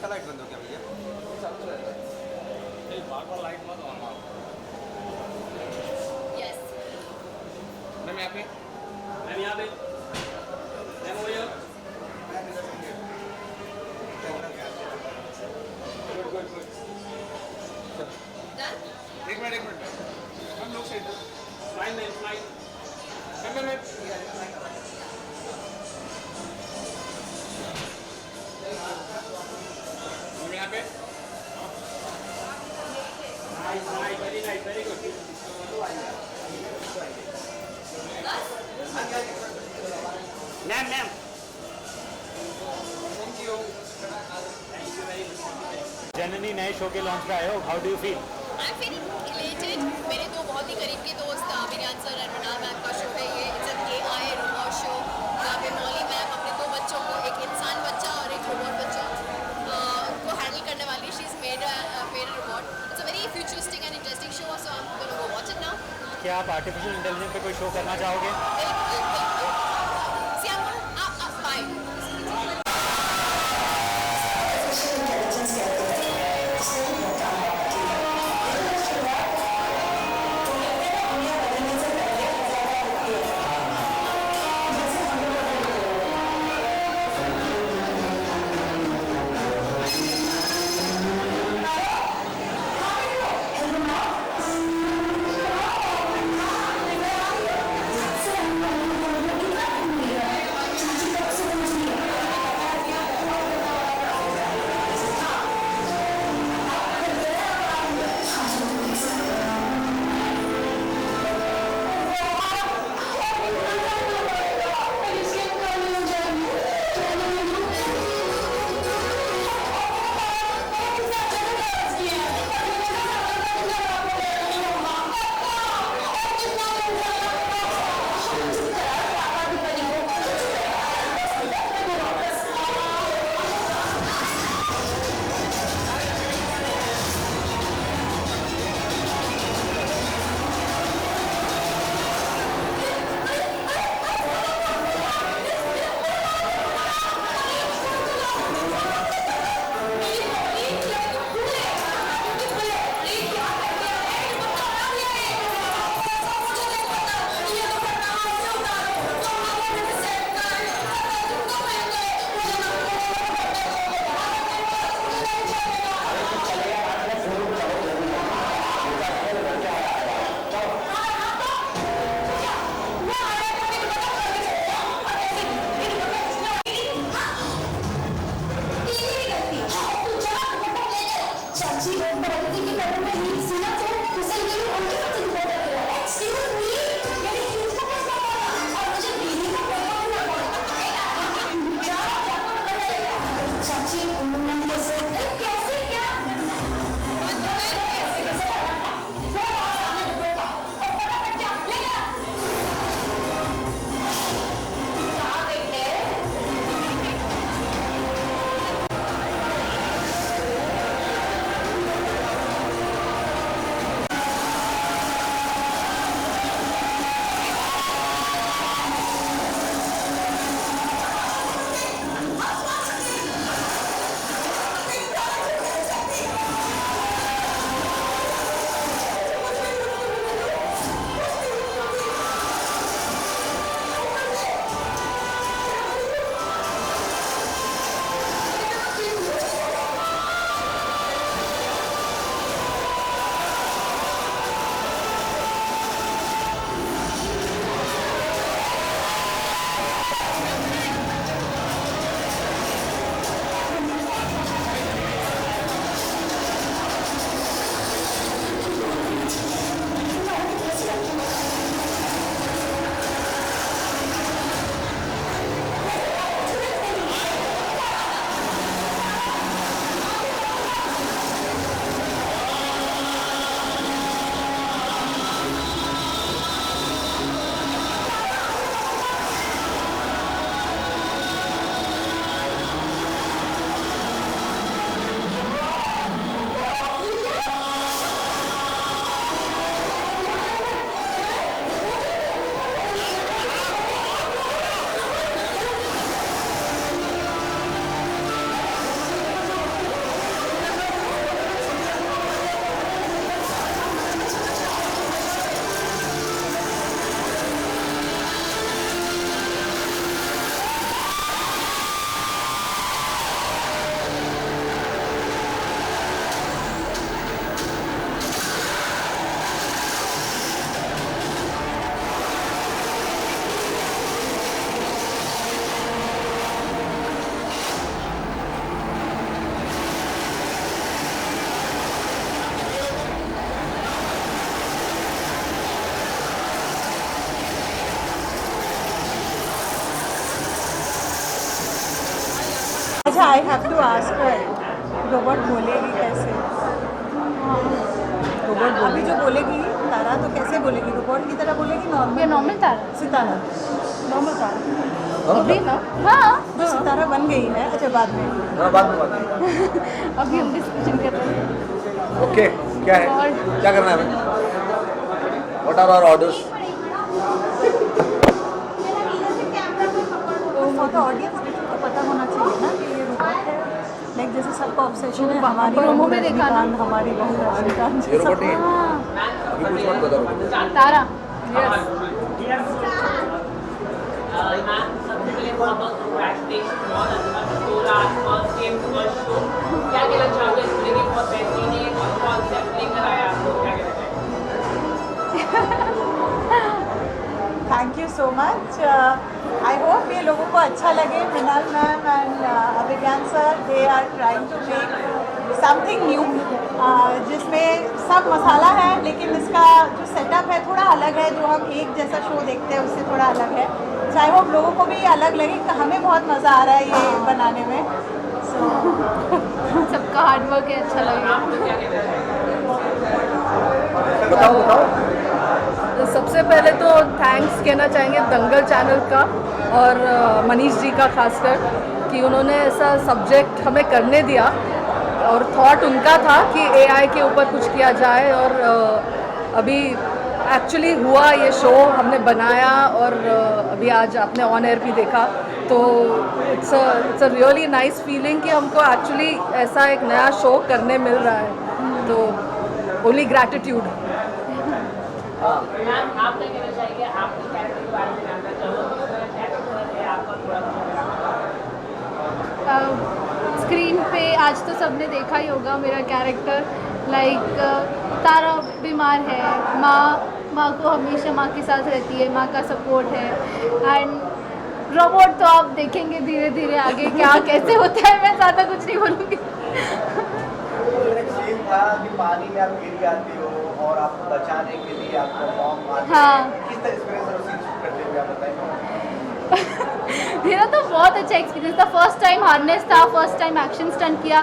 इसका लाइट बंद हो गया भैया। बार-बार लाइट मत ऑन करो। यस मैम यहाँ पे, मैम यहाँ पे, मैम वो यहाँ। Good good good. डन एक मिनट हम लोग से स्माइल मैम स्माइल मैम यहाँ पे nice very good ma'am ma'am thank you. Very much Janani नए शो के लॉन्च पे आए हो, how do you feel? I am feeling elated. मेरे दो बहुत ही करीब के दोस्त विरियान सर और मृणाल मैम का शो है ये। It's an AI robot show जहाँ पे मौली मैम अपने दो बच्चों को, एक इंसान बच्चा और एक रोबोट बच्चा को हैंडल करने वाली। She is made robot. It's a very futuristic and interesting show, so I am gonna go watch it now. क्या आप आर्टिफिशियल इंटेलिजेंस पे कोई शो करना चाहोगे? बिल्कुल बिल्कुल। See I am bye. I have to ask her, robot बोलेगी कैसे? रोबोट अभी जो बोलेगी तारा तो कैसे बोलेगी? रोबोट की तरह बोलेगी नॉर्मल? ये नॉर्मल तारा सितारा नॉर्मल तारा अभी ना हाँ जो सितारा बन गई है। अच्छा बाद में अभी हम डिस्कशन कर रहे हैं ओके क्या है क्या करना है हमें व्हाट आर आवर ऑर्डर्स तो ऑडियंस को पता होना चाहिए ना कि ये रोबोट है। लाइक जैसे सबका ऑब्सेशन है हमारी प्रोमो बहू में देखा ना। रजनीकांत, हमारी बहू रजनीकांत ये रोबोट नहीं है हाँ अभी कुछ मत बताओ Tara thank you so much. I hope ये लोगों को अच्छा लगे। Mrinal ma'am and Abhigyan sir they are trying to make something new जिसमें सब मसाला है लेकिन इसका जो सेटअप है थोड़ा अलग है। जो हम एक जैसा शो देखते हैं उससे थोड़ा अलग है। सो आई होप लोगों को भी अलग लगे। हमें बहुत मज़ा आ रहा है ये बनाने में। सो सबका हार्डवर्क है अच्छा लगेगा बताओ बताओ सबसे पहले तो थैंक्स कहना चाहेंगे दंगल चैनल का और मनीष जी का खासकर कि उन्होंने ऐसा सब्जेक्ट हमें करने दिया और थॉट उनका था कि एआई के ऊपर कुछ किया जाए और अभी एक्चुअली हुआ ये शो हमने बनाया और अभी आज आपने ऑन एयर भी देखा तो it's a really nice feeling कि हमको एक्चुअली ऐसा एक नया शो करने मिल रहा है तो ओनली ग्रैटिट्यूड। मैम आप क्या कहना चाहिए आपके कैरेक्टर के बारे में जानना चाहूँगा तो कैरेक्टर है आपका थोड़ा स्क्रीन पे आज तो सबने देखा ही होगा मेरा कैरेक्टर लाइक तारा बीमार है माँ को हमेशा माँ के साथ रहती है माँ का सपोर्ट है एंड रोबोट तो आप देखेंगे धीरे धीरे आगे क्या कैसे होता है मैं ज़्यादा कुछ नहीं बोलूँगी एक सीन था कि पानी में आप गिर जाती हो और आपको बचाने के लिए आपको मॉम आती हाँ। है। किस तरह से सीन शूट करते हुए आप बताएं। मेरा तो बहुत अच्छा एक्सपीरियंस था। फर्स्ट टाइम हार्नेस था फर्स्ट टाइम एक्शन स्टंट किया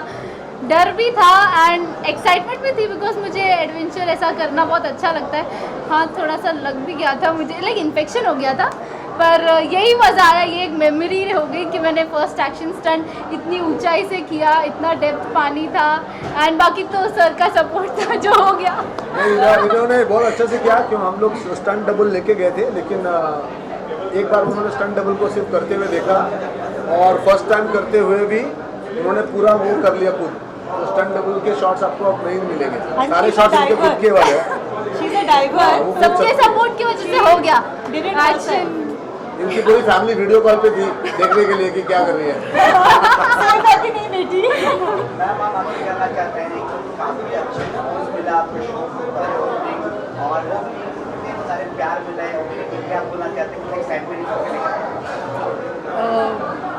डर भी था एंड एक्साइटमेंट भी थी बिकॉज मुझे एडवेंचर ऐसा करना बहुत अच्छा लगता है। हाँ थोड़ा सा लग भी गया था मुझे लाइक इन्फेक्शन हो गया था पर यही मज़ा आया। ये एक मेमोरी हो गई कि मैंने फर्स्ट एक्शन स्टंट इतनी ऊंचाई से किया इतना डेप्थ पानी था एंड बाकी तो सर का सपोर्ट था जो हो गया। इन्होंने बहुत अच्छे से किया क्यों हम लोग स्टंट डबल लेके गए थे लेकिन एक बार उन्होंने स्टंट डबल को सिर्फ करते हुए देखा और फर्स्ट टाइम करते हुए भी उन्होंने पूरा वो कर लिया खुद। तो स्टंट डबल के शॉट्स आपको अब नहीं मिलेंगे सारे शॉट्स उनके खुद के वाले हैं। शीज अ डाइवर। सबके सपोर्ट की वजह से हो गया एक्शन। इनकी पूरी फैमिली वीडियो कॉल पे थी देखने के लिए कि क्या कर रही है। नहीं बेटी मैम आप आपसे कहना चाहते हैं कि काफ़ी अच्छे रिस्पॉन्स मिला आपके शो को और वो भी इतने सारे प्यार मिले और क्या बोलना चाहते हैं कि फैमिली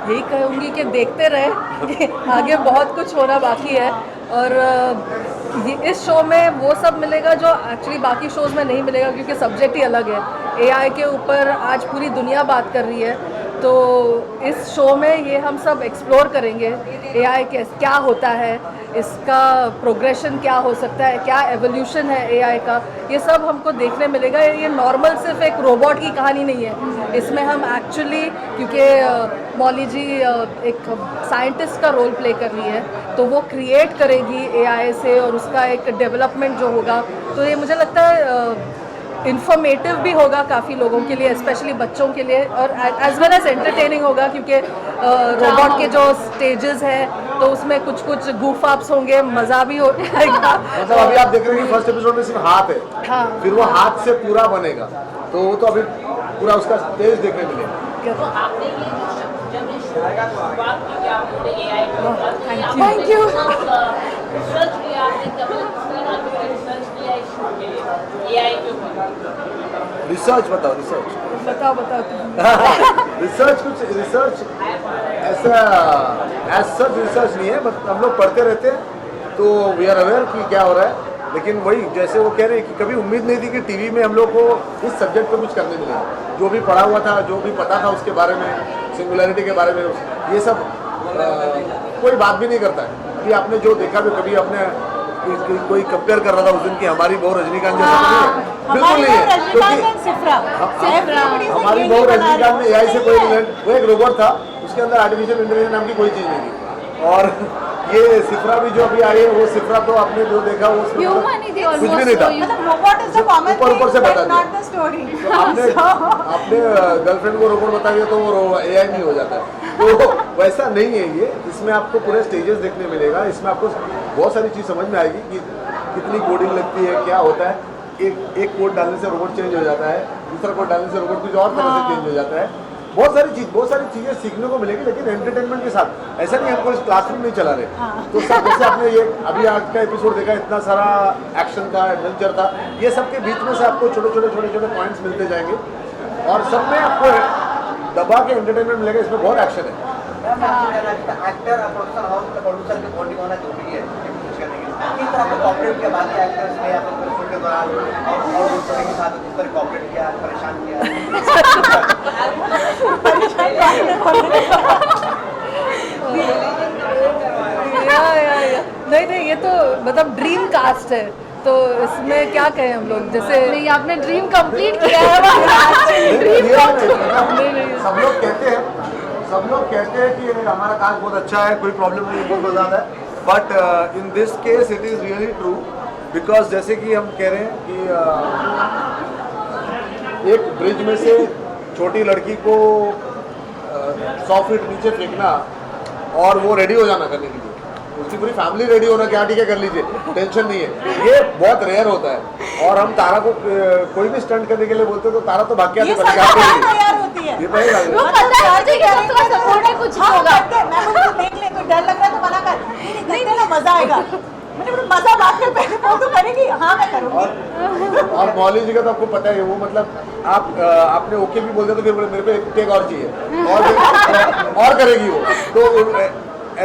यही कहूँगी कि देखते रहे कि आगे बहुत कुछ होना बाकी है और इस शो में वो सब मिलेगा जो एक्चुअली बाकी शोज़ में नहीं मिलेगा क्योंकि सब्जेक्ट ही अलग है। एआई के ऊपर आज पूरी दुनिया बात कर रही है तो इस शो में ये हम सब एक्सप्लोर करेंगे एआई क्या होता है इसका प्रोग्रेशन क्या हो सकता है क्या एवोल्यूशन है एआई का ये सब हमको देखने मिलेगा। ये नॉर्मल सिर्फ एक रोबोट की कहानी नहीं है इसमें हम एक्चुअली क्योंकि मौली जी एक साइंटिस्ट का रोल प्ले कर रही है तो वो क्रिएट करेगी एआई से और उसका एक डेवलपमेंट जो होगा तो ये मुझे लगता है इन्फॉर्मेटिव भी होगा काफ़ी लोगों के लिए स्पेशली बच्चों के लिए और एज वेल एज एंटरटेनिंग होगा क्योंकि रोबोट के जो स्टेजेस हैं तो उसमें कुछ कुछ गूफ अप्स होंगे मज़ा भी हो जाएगा। मतलब अभी आप देख रहे हैं कि फर्स्ट एपिसोड में सिर्फ हाथ है हाँ फिर वो हाथ से पूरा बनेगा तो वो तो अभी पूरा उसका स्टेज देखने मिलेगा। तो आपने ये जब ये शो की शुरुआत की क्या आपने एआई को थैंक यू रिसर्च किया आपने कब रिसर्च किया इस शो के लिए एआई के ऊपर रिसर्च बताओ रिसर्च बताओ तुम रिसर्च कुछ रिसर्च ऐसा एज सच रिसर्च नहीं है बट हम लोग पढ़ते रहते हैं तो वी आर अवेयर कि क्या हो रहा है लेकिन वही जैसे वो कह रहे हैं कि कभी उम्मीद नहीं थी कि टीवी में हम लोग को इस सब्जेक्ट पे कुछ करने मिलेगा। जो भी पढ़ा हुआ था जो भी पता था उसके बारे में सिंगुलैरिटी के बारे में ये सब कोई बात भी नहीं करता है। अभी आपने जो देखा भी कभी आपने कोई कंपेयर कर रहा था उस दिन की हमारी बहू रजनीकांत जैसा तो नहीं है, बिल्कुल नहीं है, क्योंकि हमारी बहू रजनीकांत में एआई से कोई रिलेट, वो एक रोबोट था, उसके अंदर आर्टिफिशियल इंटेलिजेंस नाम की कोई चीज़ नहीं थी। और ये सिफ्रा भी जो अभी आई है, वो सिफ्रा तो आपने जो देखा वो कुछ भी नहीं था, ऊपर से बता दिया। आपने गर्लफ्रेंड को रोबोट बता दिया तो वो एआई नहीं हो जाता है, तो वैसा नहीं है ये। इसमें आपको पूरे स्टेजेस देखने मिलेगा, इसमें आपको बहुत सारी चीज़ समझ में आएगी कि कितनी कोडिंग लगती है, क्या होता है। एक कोड डालने से रोबोट चेंज हो जाता है, दूसरा कोड डालने से रोबोट कुछ और तरह से चेंज हो जाता है। बहुत सारी चीज़ें सीखने को मिलेगी, लेकिन एंटरटेनमेंट के साथ। ऐसा नहीं हमको इस क्लासरूम नहीं चला रहे, तो सब जैसे आपने ये अभी आज का एपिसोड देखा, इतना सारा एक्शन था, एडवेंचर था, ये सब के बीच में से आपको छोटे छोटे पॉइंट्स मिलते जाएंगे और सब में आपको दबा के एंटरटेनमेंट मिलेगा। इसमें बहुत एक्शन है। एक्टर और प्रोड्यूसर हाउस का प्रोड्यूसर की बॉन्डिंग होना जरूरी है कुछ करने के लिए। किस तरह से कॉपरेट किया बाकी एक्टर्स ने अपने शूट के दौरान और दूसरे के साथ किस तरह कॉपरेट किया, परेशान किया? नहीं, ये तो मतलब ड्रीम कास्ट है, तो इसमें क्या कहें हम लोग। जैसे नहीं, आपने ड्रीम कंप्लीट किया है। सब लोग कहते हैं कि हमारा कास्ट बहुत अच्छा है, कोई प्रॉब्लम नहीं, बहुत मजा है। But in this case it is really true, because जैसे कि हम कह रहे हैं कि एक ब्रिज में से छोटी लड़की को 100 फीट नीचे फेंकना और वो रेडी हो जाना करने के लिए, उसकी पूरी फैमिली रेडी होना कि हाँ ठीक है कर लीजिए, टेंशन नहीं है, ये बहुत रेयर होता है। और हम तारा को कोई भी स्टंट करने के लिए बोलते हैं तो तारा तो भाग के आती है, तैयार होती है। ये पहले वो पता है मुझे कि तुम थोड़ा सपोर्ट है, कुछ होगा। मैं बोलूं तो देख ले, कोई डर लग रहा है तो मना कर, नहीं ना मजा आएगा। मैंने बोला मजा बात में पहले वो तो करेगी, हाँ मैं करूँगी। और मौली जी का तो आपको पता है, वो मतलब आपने ओके भी बोल दिया तो फिर बोले मेरे को एक टेक और चाहिए और करेगी वो। तो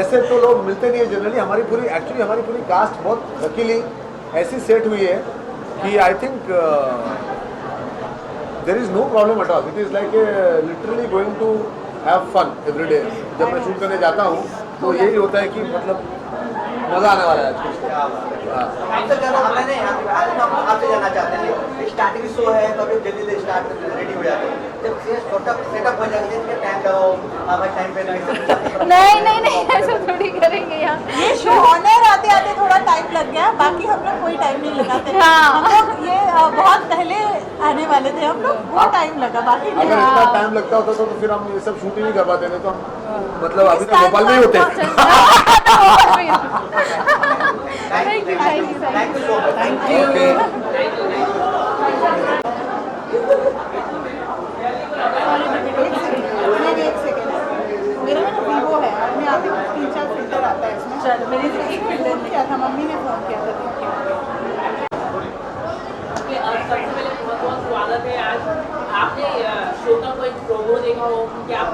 ऐसे तो लोग मिलते नहीं है जनरली। हमारी पूरी कास्ट बहुत लकीली ऐसी सेट हुई है कि I think there is no problem at all. It is like literally going to have fun every day. जब मैं शूट करने जाता हूँ तो यही होता है कि मतलब मज़ा आने वाला है आज। आपसे जानना चाहते हैं, स्टार्टिंग शो है तो अभी जल्दी स्टार्ट रेडी हो जाते हैं, जब सेटअप हो जाते हैं टाइम लगाओ, टाइम पे नहीं ऐसा थोड़ी करेंगे यार। ये शो ऑनर आते थोड़ा टाइम लग गया, बाकी हम लोग कोई टाइम नहीं लगाते। हाँ। हम लोग ये बहुत पहले आने वाले थे हम लोग, वो टाइम लगा, बाकी अगर इतना टाइम लगता होता तो फिर हम ये सब शूटिंग नहीं कर पाते, नहीं तो हम मतलब अभी तो भोपाल में ही होते। Thank you thank you. एक सेकेंड, मेरा ना वीवो है, अपने आप ही 3-4 फिल्टर आता है इसमें। चल मेरे से एक फिल्टर किया था, मम्मी ने फ़ोन किया था। सबसे पहले बहुत स्वागत है। आज आपने शो का कोई प्रोमो देखा हो कि आप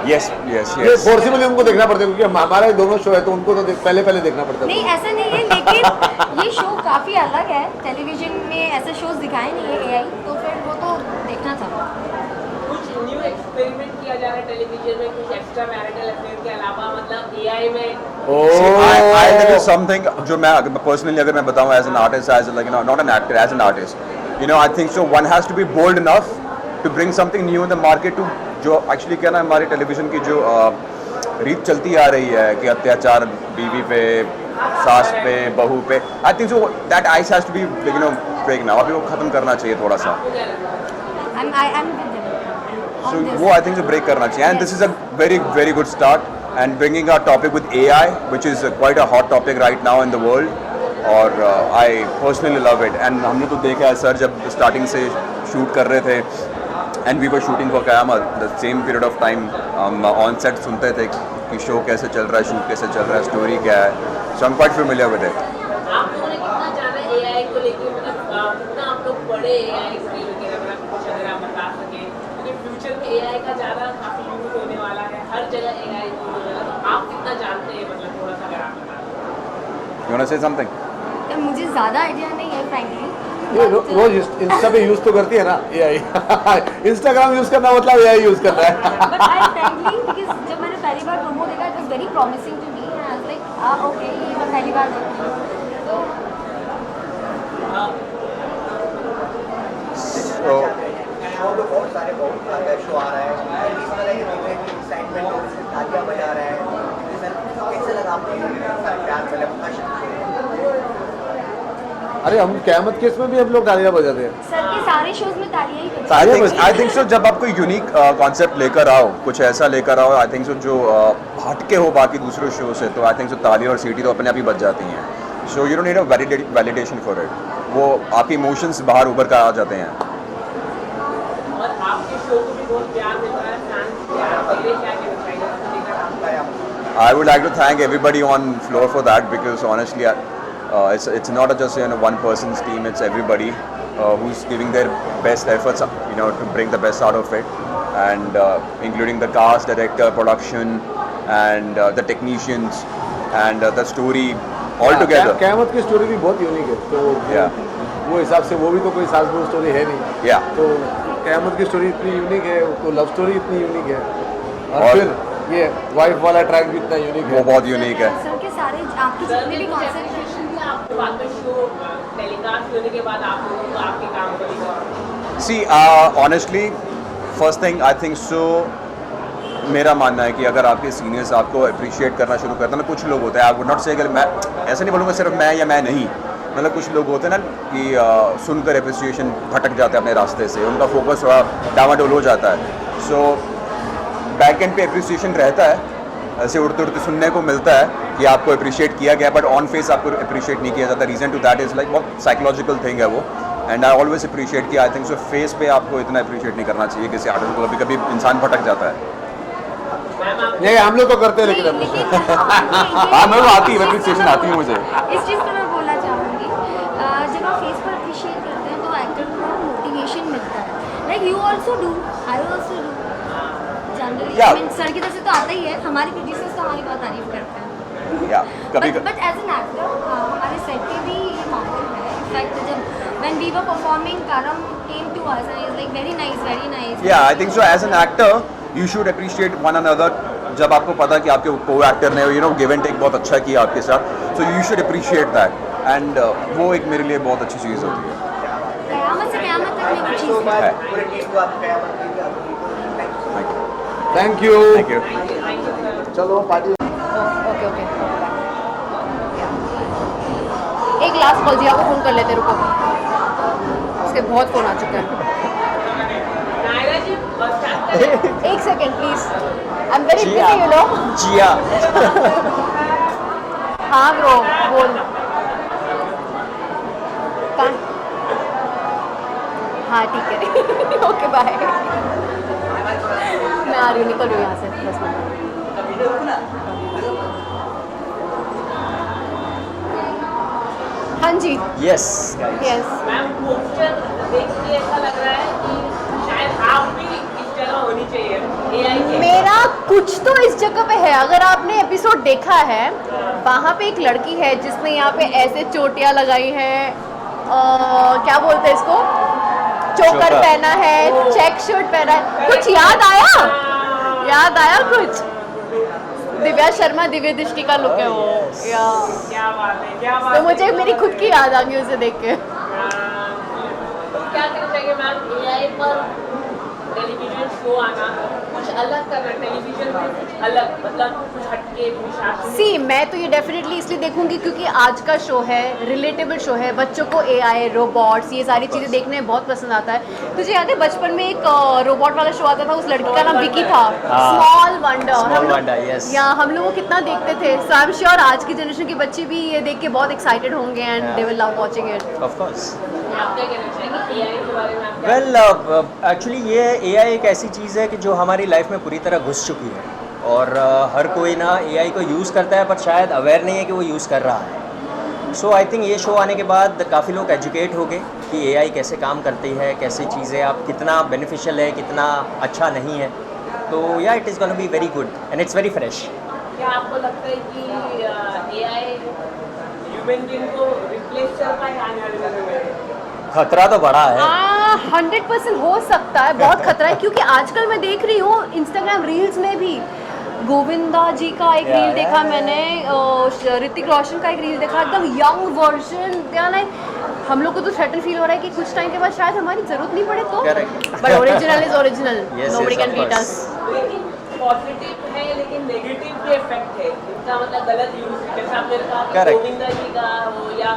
यस ये फोर्सिबली उनको देखना पड़ता है, क्योंकि हमारा दोनों शो है तो उनको तो पहले देखना पड़ता है। नहीं ऐसा नहीं है, लेकिन ये शो काफ़ी अलग है, टेलीविजन में ऐसे शोज दिखाए नहीं है एआई, तो फिर वो तो देखना था। कुछ न्यू एक्सपेरिमेंट किया जा रहा है टेलीविजन में, कुछ एक्स्ट्रा मैरिटल अफेयर के अलावा, मतलब एआई में। आई थिंक समथिंग जो मैं पर्सनली अगर मैं बताऊं as an artist, as like not an actor, as an artist, I think so one has to be bold enough to bring something new in the market too, जो actually क्या ना हमारी television की जो रीत चलती आ रही है कि अत्याचार बीवी पे, सास पे, बहू पे, I think so that ice has to be break now, अभी वो ख़त्म करना चाहिए थोड़ा सा। So वो I think ब्रेक करना चाहिए, and this is a very good start and bringing our topic with AI, which is quite a hot topic right now in the world, और I personally love it। and हमने तो देखा है sir जब starting से shoot कर रहे थे and we were shooting for क़यामत, the same period of time हम ऑन सेट सुनते थे कि शो कैसे चल रहा है, शूट कैसे चल रहा है, स्टोरी क्या है, so I'm quite familiar with it। आप लोगों ने कितना जाना एआई को लेके, मतलब कितना आप लोग बड़े एआई से लेके, कुछ अगर आप बता सकें, क्योंकि फ्यूचर में एआई का ज़्यादा काफ़ी यूज होने वाला है, हर जगह एआई यूज होने वाला है, तो आप कितना जानते हैं, मतलब थोड़ा सा अगर आप बता। You wanna say something? मुझे ज़्यादा आइडिया नहीं है फ्रैंकली। ये रोज इंस्टा पे यूज तो करती है ना एआई। इंस्टाग्राम यूज करना मतलब एआई यूज करना है। बट आई फ्रैंकली बिकॉज़ जब मैंने पहली बार प्रोमो देखा, it was very promising to me okay, ये मैं पहली बार देख रही हूँ तो So, शो में बहुत सारे शो आ रहा है, इस तरह के देखने की एक्साइटमेंट हो, तालियां बजा रहे हैं, कैसे लगा आपको प्यार मिला अरे हम क़यामत केस में भी हम लोग तालियां बजाते हैं। सर के सारे शोज में तालियां ही बजती I think so जब आप कोई यूनिक कॉन्सेप्ट लेकर आओ, कुछ ऐसा लेकर आओ, आई थिंक सो जो हटके हो बाकी दूसरे शो से, तो आई थिंक सो ताली और सीटी तो अपने आप ही बज जाती हैं। So you don't need a validation for it, वो आपके इमोशंस बाहर उभर कर आ जाते हैं। और आपके शो को भी बहुत प्यार मिल रहा है, फैंस प्यार दे रहे हैं, क्या कहना चाहिए? I would like to thank everybody on floor for that, because honestly, it's not just one person's team. It's everybody who's giving their best efforts, to bring the best out of it, and including the cast, director, production, and the technicians, and the story all together. क़यामत की story भी बहुत unique है, तो Yeah. वो हिसाब से वो भी तो कोई सास बहू स्टोरी है नहीं। Yeah. तो क़यामत की स्टोरी इतनी यूनिक है, तो लव स्टोरी इतनी यूनिक है, और फिर ये वाइफ वाला ट्रैक भी इतना यूनिक वो है। बहुत यूनिक है। सर के सारे आपके जितने भी कॉन्सेप्ट आपके बाद में शो टेलीकास्ट होने के बाद आप लोगों को आपके काम को लेकर See, honestly, first thing I think so, मेरा मानना है कि अगर आपके सीनियर्स आपको अप्रिशिएट करना शुरू करते हैं ना, कुछ लोग होते हैं, आई वुड नॉट से, अगर मैं ऐसा नहीं बोलूँगा सिर्फ मैं या मैं नहीं, मतलब कुछ लोग होते हैं ना कि सुनकर अप्रिसिएशन भटक जाते हैं अपने रास्ते से, उनका फोकस थोड़ा डामाडोल हो जाता है। सो बैक एंड पे अप्रिसिएशन रहता है, ऐसे उड़ते उड़ते सुनने को मिलता है कि आपको अप्रिशिएट किया गया, बट ऑन फेस आपको अप्रिशिएट नहीं किया जाता। Reason to that is like बहुत साइकोलॉजिकल थिंग है वो, एंड आई ऑलवेज अप्रिशिएट कि आई थिंक सो फेस पे आपको इतना अप्रिशिएट नहीं करना चाहिए किसी आर्टिस्ट को, कभी कभी इंसान भटक जाता है। नहीं, हम लोग तो करते हैं, लेकिन हाँ, मैं आती है अप्रिसिएशन आती है मुझे। इस चीज़ पर मैं बोलना चाहूँगी, जब आप फेस पर अप्रिशिएट करते हैं तो एक्टर को मोटिवेशन मिलता है। Like you also do, I also do generally. Yeah. I mean sir की तरफ से तो आता ही है, हमारे प्रोड्यूसर्स तो हमारी बहुत तारीफ करते हैं। या कभी बट एज एन एक्टर हमारे सेट पे भी ये माहौल है। इनफैक्ट जब when we were performing, Karam came to us and is like very nice. Yeah I think so as an actor you should appreciate one another. जब आपको पता कि आपके को एक्टर ने गिव एंड टेक बहुत अच्छा किया आपके साथ, so you should appreciate that, and वो एक मेरे लिए बहुत अच्छी चीज़ होती है। क़यामत से क़यामत तक में वो चीज़ है। पूरे टीम को आप क़यामत की थैंक यू। Thank you. चलो पार्टी। ओके ओके, एक लास्ट कॉल जिया को फ़ोन कर लेते, रुको, उसके बहुत फ़ोन आ चुका है। नायरा जी बस स्टार्ट करें। एक second please, I am very busy you know. Jiya. हाँ ब्रो, बोल। हाँ ठीक है ओके बाय। मैं आ रही हूँ, निकल रही हूँ यहाँ से 10 मिनट। हाँ जी, यस यस। मैम पोस्टर देख के ऐसा लग रहा है कि शायद आप भी इस जगह होनी चाहिए एआई के। मेरा कुछ तो इस जगह पे है। अगर आपने एपिसोड देखा है, वहाँ पे एक लड़की है जिसने यहाँ पे ऐसे चोटियाँ लगाई हैं, क्या बोलते हैं इसको, चोकर पहना है, चेक शर्ट पहना है। कुछ याद आया? याद आया कुछ? दिव्या शर्मा, दिव्य दृष्टि का लुक है वो। या क्या बात है, क्या बात तो मुझे मेरी खुद की याद आ गई उसे देख के। तो क्या करना चाहिए मैम एआई पर टेलीविजन शो आना, कुछ अलग करना, टेलीविजन में कुछ अलग, मतलब कुछ हटके कुछ सी मैं तो ये डेफिनेटली इसलिए देखूंगी क्योंकि आज का शो है, रिलेटेबल शो है, बच्चों को एआई, रोबोट्स, ये सारी चीज़ें देखने में बहुत पसंद आता है। तुझे याद है बचपन में एक रोबोट वाला शो आता था, उस लड़की का नाम विकी था, स्मॉल वंडर। या हम लोग वो कितना देखते थे। सो आई एम श्योर आज की जनरेशन के बच्चे भी ये देख के बहुत एक्साइटेड होंगे and they will love watching it. Of course. आप क्या कहना चाहेंगे एआई के बारे में? आप वेल एक्चुअली ये एआई एक ऐसी चीज़ है कि जो हमारी लाइफ में पूरी तरह घुस चुकी है, और हर कोई ना एआई को यूज़ करता है पर शायद अवेयर नहीं है कि वो यूज़ कर रहा है। सो आई थिंक ये शो आने के बाद काफ़ी लोग एजुकेट हो गए कि एआई कैसे काम करती है, कैसे चीज़ें, आप कितना बेनिफिशियल है, कितना अच्छा नहीं है। तो या it is gonna be very good and it's very fresh. क्या आपको लगता है कि एआई ह्यूमन बीइंग को रिप्लेस कर पाए आने वाले समय में? खतरा तो बड़ा है। 100% हो सकता है, बहुत खतरा है, क्योंकि आजकल मैं देख रही हूँ इंस्टाग्राम रील्स में भी गोविंदा जी का एक Yeah, रील yeah, देखा yeah, मैंने, ऋतिक रोशन का एक रील देखा, एकदम यंग वर्जन। लाइक हम लोग को तो थ्रेटन फील हो रहा है कि कुछ टाइम के बाद शायद हमारी जरूरत नहीं पड़े तो, Correct. But original is original, Yes, nobody yes, can of beat course. Us. लेकिन पॉजिटिव है लेकिन नेगेटिव भी इफेक्ट है इसका, मतलब गलत यूज, जैसे आपने कहा कि Correct. गोविंदा जी का हो, या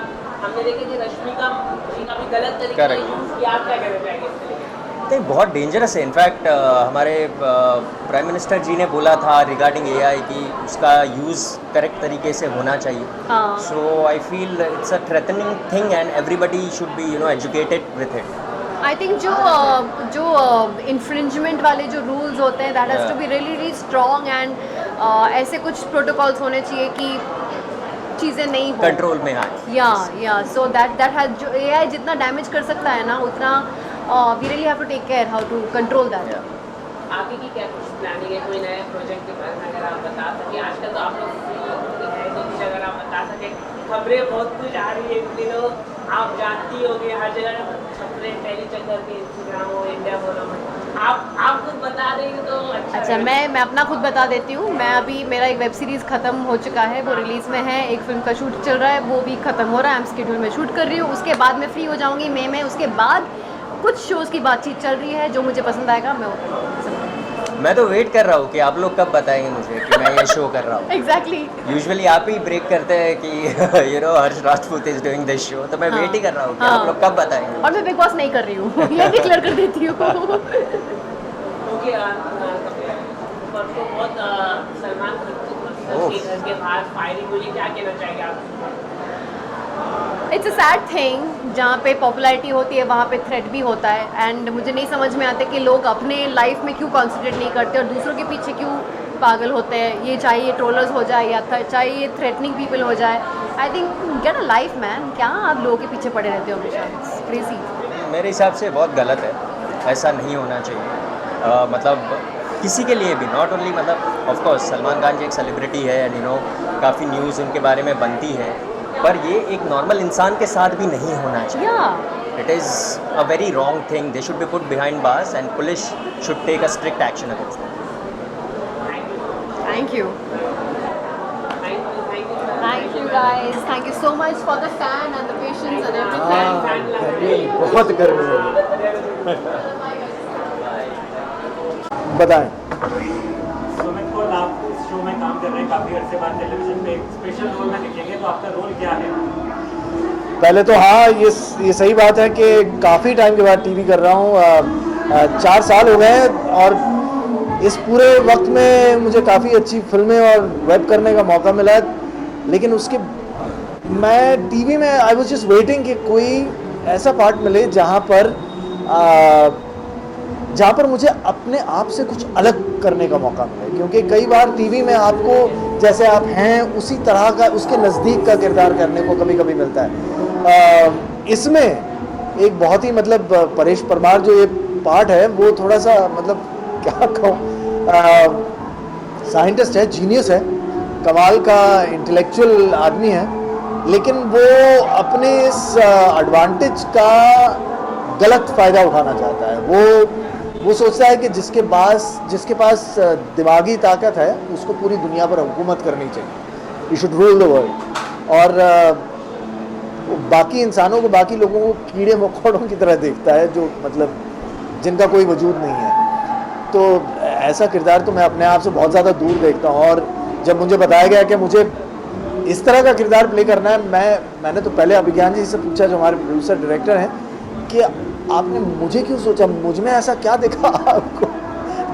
हमने देखे कि रश्मिका जी का भी गलत तरीके से Correct. यूज किया। आप क्या कहना चाहेंगे इसके लिए? नहीं, बहुत डेंजरस है। इनफैक्ट हमारे प्राइम मिनिस्टर जी ने बोला था रिगार्डिंग एआई कि उसका यूज़ करेक्ट तरीके से होना चाहिए। हाँ। So I feel it's a threatening thing and everybody should be educated with it. I think जो इन्फ्रिंजमेंट वाले जो रूल्स होते हैं, that has to be really really strong, and ऐसे कुछ प्रोटोकॉल्स होने चाहिए कि चीज़ें नहीं हो कंट्रोल में आए। या सो दैट हैज, जो एआई जितना डैमेज कर सकता है ना, उतना we really have to take care how to control that. आगे की क्या कुछ प्लानिंग है, कोई नया प्रोजेक्ट के बारे में अगर आप बता सकें? आजकल तो आप लोग फ्री है, तो कुछ अगर आप बता सकें। खबरें बहुत कुछ आ रही है इन दिनों, आप जानती होगी, हर जगह खबरें पहली चक्कर के इंस्टाग्राम हो, इंडिया बोलो, आप खुद बता देंगे तो अच्छा, मैं अपना खुद बता देती हूँ। मैं अभी, मेरा एक वेब सीरीज़ ख़त्म हो चुका है, वो रिलीज़ में है। एक फ़िल्म का शूट चल रहा है, वो भी ख़त्म हो रहा है, आई एम स्केड्यूल में शूट कर रही हूँ। उसके बाद मैं फ्री हो जाऊँगी मई में। उसके बाद कुछ शोज़ की बातचीत चल रही है, जो मुझे पसंद आएगा मैं वो करूँगी। मैं तो वेट कर रहा हूँ कि आप लोग कब बताएंगे मुझे कि मैं ये शो कर रहा हूँ। एग्जैक्टली। यूजुअली आप ही ब्रेक करते हैं कि Harsh Rajput is doing this show, तो मैं हाँ, वेट ही कर रहा हूँ कि हाँ। आप लोग कब बताएंगे। और मैं बिग बॉस नहीं कर रही हूँ, ये भी क्लियर कर देती हूँ। क्योंकि परसों बहुत सलमान खान के घर के बाहर फायरिंग हुई, क्या कहना चाहेंगे आप? इट्स अ सैड थिंग, जहाँ पे पॉपुलैरिटी होती है वहाँ पे थ्रेट भी होता है, एंड मुझे नहीं समझ में आता कि लोग अपने लाइफ में क्यों कॉन्सेंट्रेट नहीं करते और दूसरों के पीछे क्यों पागल होते हैं। ये चाहे ये ट्रोलर्स हो जाए या चाहे ये थ्रेटनिंग पीपल हो जाए। I think get a life man, क्या आप लोगों के पीछे पड़े रहते हो हमेशा? It's crazy. मेरे हिसाब से बहुत गलत है, ऐसा नहीं होना चाहिए। मतलब किसी के लिए भी, नॉट ओनली, मतलब ऑफ कोर्स सलमान खान जी एक सेलिब्रिटी है एंड काफ़ी न्यूज़ उनके बारे में बनती है, पर ये एक नॉर्मल इंसान के साथ भी नहीं होना चाहिए। It is a very wrong thing. They should be put behind bars and police should take a strict action against them. Thank you. Thank you guys. Thank you so much for the fan and the patience and everything. बहुत गर्मी है। बताएं। सुमित को आप इस show में काम कर रहे हैं काफ़ी अर्से बाद, टेलीविजन पे एक स्पेशल रोल में दिखेंगे, तो आपका रोल क्या है? पहले तो हाँ, ये सही बात है कि काफ़ी टाइम के बाद टीवी कर रहा हूँ। 4 साल हो गए और इस पूरे वक्त में मुझे काफ़ी अच्छी फिल्में और वेब करने का मौका मिला, लेकिन उसके मैं टीवी में आई वाज जस्ट वेटिंग कि कोई ऐसा पार्ट मिले जहाँ पर मुझे अपने आप से कुछ अलग करने का मौका मिले, क्योंकि कई बार टीवी में आपको जैसे आप हैं उसी तरह का, उसके नज़दीक का किरदार करने को कभी कभी मिलता है। इसमें एक बहुत ही मतलब परेश परमार जो ये पार्ट है वो थोड़ा सा मतलब क्या कहूँ, साइंटिस्ट है, जीनियस है, कमाल का इंटेलेक्चुअल आदमी है, लेकिन वो अपने इस एडवांटेज का गलत फ़ायदा उठाना चाहता है। वो सोचता है कि जिसके पास दिमागी ताकत है उसको पूरी दुनिया पर हुकूमत करनी चाहिए, you should rule the world, और बाकी इंसानों को, बाकी लोगों को कीड़े मकोड़ों की तरह देखता है, जो मतलब जिनका कोई वजूद नहीं है। तो ऐसा किरदार तो मैं अपने आप से बहुत ज़्यादा दूर देखता हूँ, और जब मुझे बताया गया कि मुझे इस तरह का किरदार प्ले करना है, मैंने तो पहले अभिज्ञान जी से पूछा, जो हमारे प्रोड्यूसर डायरेक्टर हैं, कि आपने मुझे क्यों सोचा, मुझ में ऐसा क्या दिखा आपको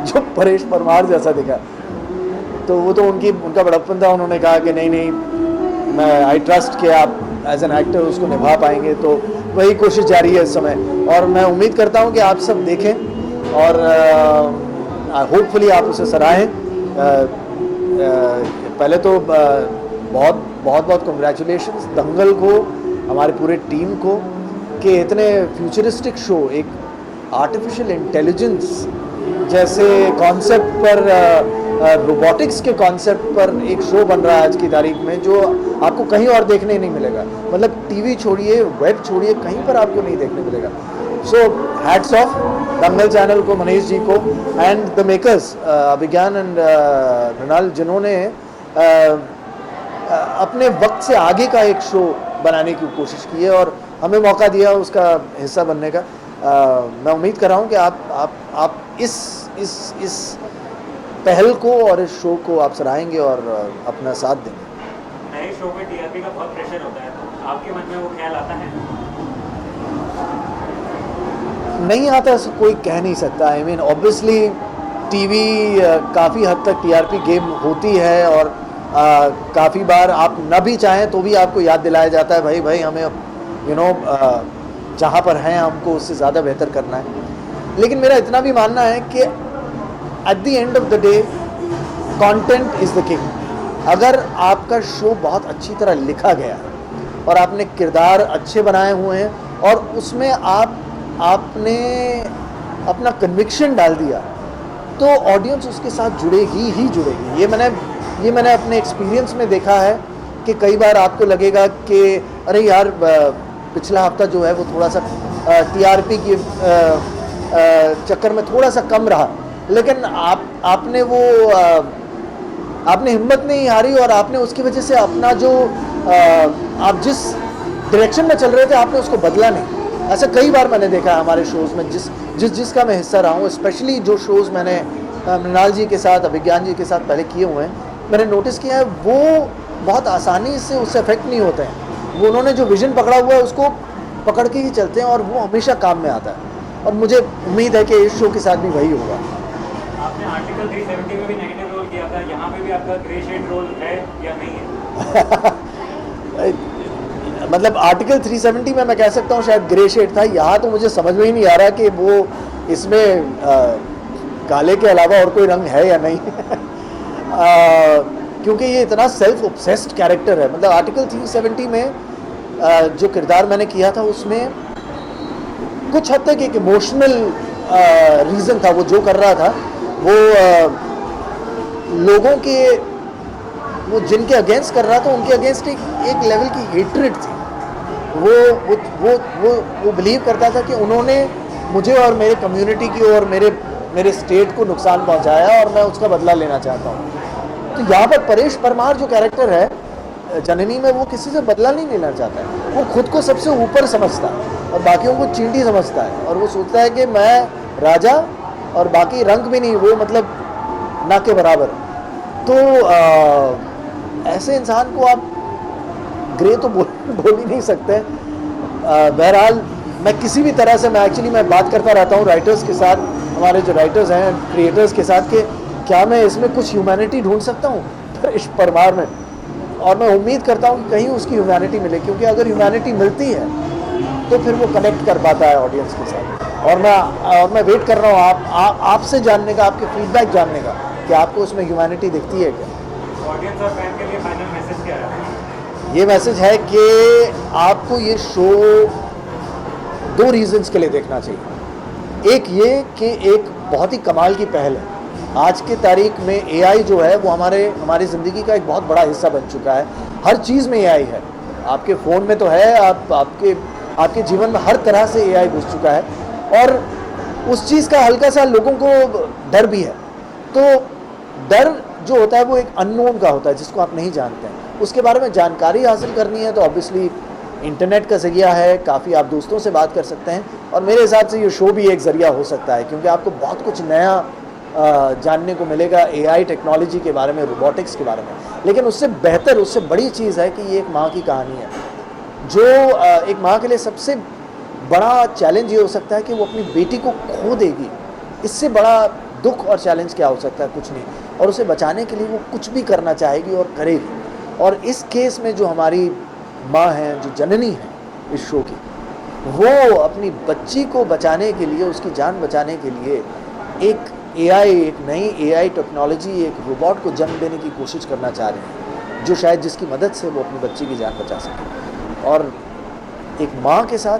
जो परेश परमार जैसा दिखा? तो वो तो उनका बड़प्पन था, उन्होंने कहा कि नहीं मैं आई ट्रस्ट कि आप एज एन एक्टर उसको निभा पाएंगे, तो वही कोशिश जारी है इस समय, और मैं उम्मीद करता हूँ कि आप सब देखें और होपफुली आप उसे सराहें। पहले तो बहुत कॉन्ग्रेचुलेशंस दंगल को, हमारे पूरे टीम को, कि इतने फ्यूचरिस्टिक शो, एक आर्टिफिशियल इंटेलिजेंस जैसे कॉन्सेप्ट पर, रोबोटिक्स के कॉन्सेप्ट पर एक शो बन रहा है आज की तारीख में, जो आपको कहीं और देखने नहीं मिलेगा। मतलब टीवी छोड़िए, वेब छोड़िए, कहीं पर आपको नहीं देखने मिलेगा। So hats off Dangal channel को, मनीष जी को and the makers Abhigyan and Mrinal, जिन्होंने अपने वक्त से आगे का एक शो बनाने की कोशिश की है और हमें मौका दिया उसका हिस्सा बनने का। मैं उम्मीद कर रहा हूँ कि आप इस पहल को और इस शो को आप सराहेंगे और अपना साथ देंगे। नए शो पे टीआरपी का बहुत प्रेशर होता है, तो आपके मन में वो ख्याल आता है? नहीं आता, कोई कह नहीं सकता। आई मीन ऑब्वियसली टीवी काफ़ी हद तक टीआरपी गेम होती है और काफ़ी बार आप न भी चाहें तो भी आपको याद दिलाया जाता है भाई हमें जहाँ पर हैं हमको उससे ज़्यादा बेहतर करना है। लेकिन मेरा इतना भी मानना है कि at the end of the day content is the king. अगर आपका शो बहुत अच्छी तरह लिखा गया है और आपने किरदार अच्छे बनाए हुए हैं और उसमें आपने अपना कन्विक्शन डाल दिया तो ऑडियंस उसके साथ जुड़ेगी ही जुड़ेगी। ये मैंने अपने एक्सपीरियंस में देखा है कि कई बार आपको लगेगा कि अरे यार पिछला हफ्ता जो है वो थोड़ा सा टीआरपी के चक्कर में थोड़ा सा कम रहा, लेकिन आपने हिम्मत नहीं हारी और आपने उसकी वजह से अपना जो आप जिस डायरेक्शन में चल रहे थे आपने उसको बदला नहीं। ऐसा कई बार मैंने देखा है हमारे शोज़ में जिसका मैं हिस्सा रहा हूँ, स्पेशली जो शोज़ मैंने मृणाल जी के साथ, अभिज्ञान जी के साथ पहले किए हुए हैं, मैंने नोटिस किया है वो बहुत आसानी से उससे अफेक्ट नहीं होते हैं। वो उन्होंने जो विज़न पकड़ा हुआ है उसको पकड़ के ही चलते हैं और वो हमेशा काम में आता है और मुझे उम्मीद है कि इस शो के साथ भी वही होगा। आपने आर्टिकल 370 में भी नेगेटिव रोल किया था, यहाँ पे भी आपका ग्रे शेड रोल है या नहीं है? मतलब आर्टिकल 370 में मैं कह सकता हूँ शायद ग्रे शेड था, यहाँ तो मुझे समझ में ही नहीं आ रहा कि वो इसमें काले के अलावा और कोई रंग है या नहीं क्योंकि ये इतना सेल्फ ऑब्सेस्ड कैरेक्टर है। मतलब आर्टिकल 370 में जो किरदार मैंने किया था उसमें कुछ हद तक एक इमोशनल रीज़न था। वो जो कर रहा था वो लोगों के, वो जिनके अगेंस्ट कर रहा था उनके अगेंस्ट एक लेवल की हेट्रेड थी। वो बिलीव करता था कि उन्होंने मुझे और मेरे कम्युनिटी की और मेरे स्टेट को नुकसान पहुंचाया और मैं उसका बदला लेना चाहता हूँ। तो यहाँ पर परेश परमार जो कैरेक्टर है जननी में, वो किसी से बदला नहीं लेना चाहता है। वो खुद को सबसे ऊपर समझता है और बाकियों को चींटी समझता है और वो सोचता है कि मैं राजा और बाकी रंग भी नहीं, वो मतलब ना के बराबर। तो ऐसे इंसान को आप ग्रे तो बोल ही नहीं सकते। बहरहाल मैं किसी भी तरह से मैं बात करता रहता हूँ राइटर्स के साथ, हमारे जो राइटर्स हैं, क्रिएटर्स के साथ, कि क्या मैं इसमें कुछ ह्यूमैनिटी ढूंढ सकता हूँ परेश परमार में, और मैं उम्मीद करता हूँ कि कहीं उसकी ह्यूमैनिटी मिले, क्योंकि अगर ह्यूमैनिटी मिलती है तो फिर वो कनेक्ट कर पाता है ऑडियंस के साथ। और मैं वेट कर रहा हूँ आपसे जानने का, आपके फीडबैक जानने का कि आपको उसमें ह्यूमैनिटी दिखती है क्या। ऑडियंस और फैन के लिए फाइनल मैसेज क्या है? ये मैसेज है कि आपको ये शो 2 रीजंस के लिए देखना चाहिए। एक ये कि एक बहुत ही कमाल की पहल है। आज के तारीख में एआई जो है वो हमारी ज़िंदगी का एक बहुत बड़ा हिस्सा बन चुका है। हर चीज़ में एआई है, आपके फ़ोन में तो है, आपके जीवन में हर तरह से एआई घुस चुका है और उस चीज़ का हल्का सा लोगों को डर भी है। तो डर जो होता है वो एक अननोन का होता है, जिसको आप नहीं जानते हैं। उसके बारे में जानकारी हासिल करनी है तो ऑब्वियसली इंटरनेट का ज़रिया है, काफ़ी आप दोस्तों से बात कर सकते हैं और मेरे हिसाब से ये शो भी एक ज़रिया हो सकता है, क्योंकि आपको बहुत कुछ नया जानने को मिलेगा एआई टेक्नोलॉजी के बारे में, रोबोटिक्स के बारे में। लेकिन उससे बेहतर, उससे बड़ी चीज़ है कि ये एक माँ की कहानी है, जो एक माँ के लिए सबसे बड़ा चैलेंज ये हो सकता है कि वो अपनी बेटी को खो देगी। इससे बड़ा दुख और चैलेंज क्या हो सकता है? कुछ नहीं। और उसे बचाने के लिए वो कुछ भी करना चाहेगी और करेगी। और इस केस में जो हमारी माँ हैं, जो जननी है इस शो की, वो अपनी बच्ची को बचाने के लिए, उसकी जान बचाने के लिए एक नई एआई टेक्नोलॉजी, एक रोबोट को जन्म देने की कोशिश करना चाह रहे हैं, जो शायद जिसकी मदद से वो अपनी बच्ची की जान बचा सके। और एक माँ के साथ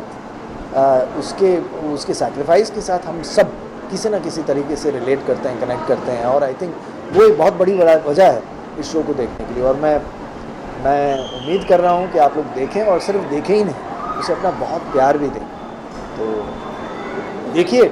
उसके सैक्रिफाइस के साथ हम सब किसी न किसी तरीके से रिलेट करते हैं, कनेक्ट करते हैं। और आई थिंक वो एक बहुत बड़ी वजह है इस शो को देखने के लिए। और मैं उम्मीद कर रहा हूँ कि आप लोग देखें और सिर्फ देखें ही नहीं, उसे अपना बहुत प्यार भी दें। तो देखिए